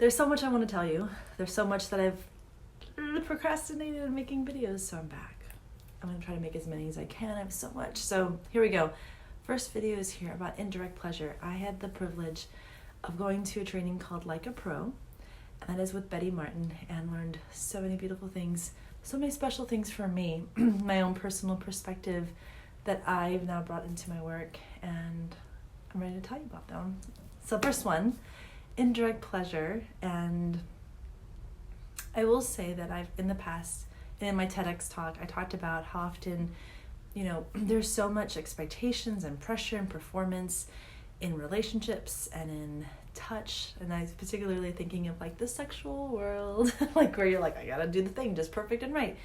There's so much I want to tell you. There's so much that I've procrastinated in making videos, so I'm back. I'm going to try to make as many as I can. I have so much. So here we go. First video is here about indirect pleasure. I had the privilege of going to a training called Like a Pro, and that is with Betty Martin, and learned so many beautiful things, so many special things for me, my own personal perspective that I've now brought into my work, and I'm ready to tell you about them. So first one, indirect pleasure. And I will say that I've, in the past, in my TEDx talk, I talked about how often, there's so much expectations and pressure and performance in relationships and in touch. And I was particularly thinking of like the sexual world, like where you're like, I gotta do the thing just perfect and right.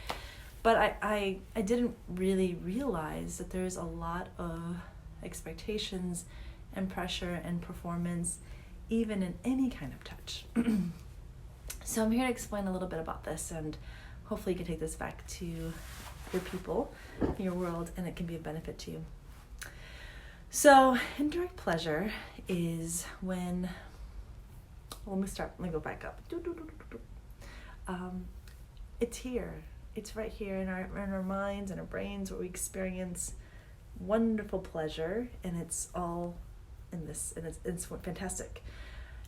But I didn't really realize that there's a lot of expectations and pressure and performance, even in any kind of touch. So I'm here to explain a little bit about this, and hopefully you can take this back to your people, your world, and it can be a benefit to you. So indirect pleasure is when, let me go back up. It's here. It's right here in our minds and our brains, where we experience wonderful pleasure, and it's all in this, and it's fantastic.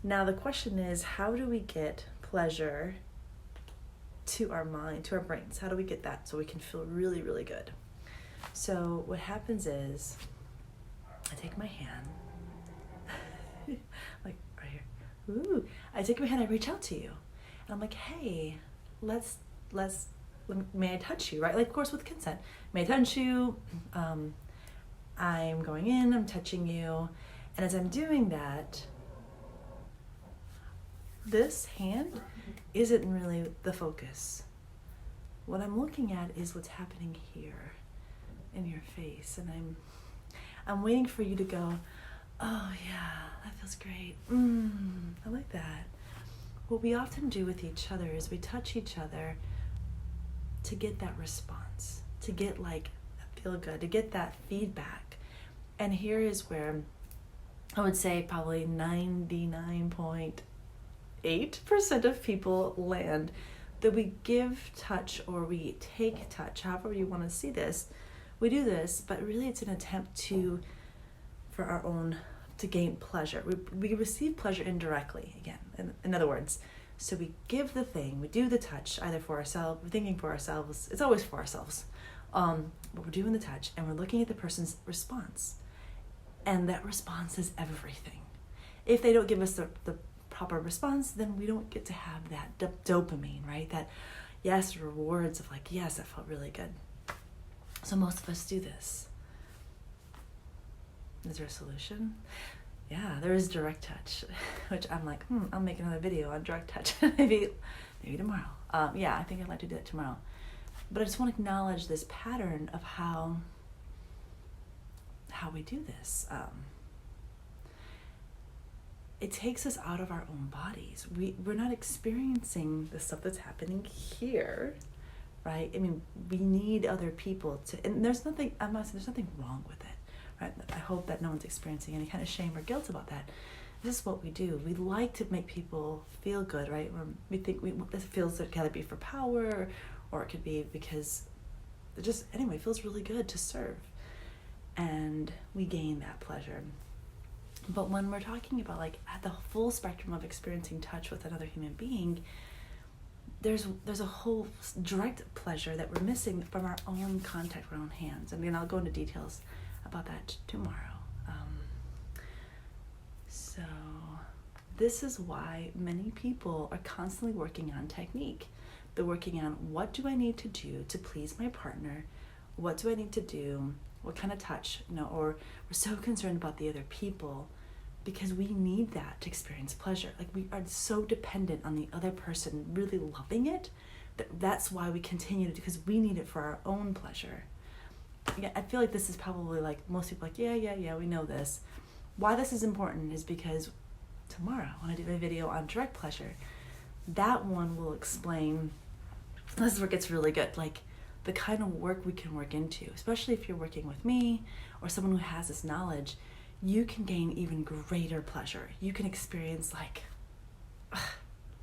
Now the question is, how do we get pleasure to our mind, to our brains? How do we get that so we can feel really, really good? So what happens is, I take my hand, like right here. Ooh! I take my hand, I reach out to you, and I'm like, hey, may I touch you, right? Like, of course, with consent. May I touch you? I'm going in, I'm touching you, and as I'm doing that, this hand isn't really the focus. What I'm looking at is what's happening here in your face, and I'm waiting for you to go, oh yeah, that feels great. I like that. What we often do with each other is we touch each other to get that response, to get like feel good, to get that feedback. And here is where I would say probably 99.8% of people land, that we give touch or we take touch, however you want to see this. We do this, but really it's an attempt to gain pleasure. We receive pleasure indirectly, again, in other words. So we give the thing, we do the touch, either for ourselves, we're thinking for ourselves, it's always for ourselves. But we're doing the touch, and we're looking at the person's response. And that response is everything. If they don't give us the proper response, then we don't get to have that dopamine, right? That yes, rewards of like, yes, that felt really good. So most of us do this. Is there a solution? Yeah, there is direct touch, which I'm like, I'll make another video on direct touch, maybe tomorrow. I think I'd like to do that tomorrow. But I just want to acknowledge this pattern of how we do this. It takes us out of our own bodies. We're not experiencing the stuff that's happening here, right? I mean, we need other people to, and there's nothing wrong with it, right? I hope that no one's experiencing any kind of shame or guilt about that. This is what we do. We like to make people feel good, right? We think this feels, it can be for power, or it could be because it just, anyway, feels really good to serve. And we gain that pleasure. But when we're talking about like at the full spectrum of experiencing touch with another human being, there's a whole direct pleasure that we're missing from our own contact, our own hands. I mean, I'll go into details about that tomorrow. So this is why many people are constantly working on technique. They're working on, what do I need to do to please my partner? What do I need to do? What kind of touch? Or we're so concerned about the other people because we need that to experience pleasure. Like, we are so dependent on the other person really loving it, that's why we continue to, because we need it for our own pleasure. Yeah, I feel like this is probably like most people like, yeah, we know this. Why this is important is because tomorrow when I do a video on direct pleasure, that one will explain, this is where it gets really good, like the kind of work we can work into, especially if you're working with me or someone who has this knowledge. You can gain even greater pleasure. You can experience like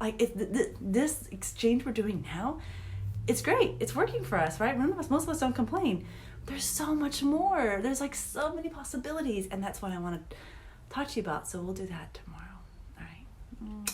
Like this exchange we're doing now, it's great. It's working for us, right? Most of us don't complain. There's so much more. There's like so many possibilities, and that's what I want to talk to you about. So we'll do that tomorrow. All right.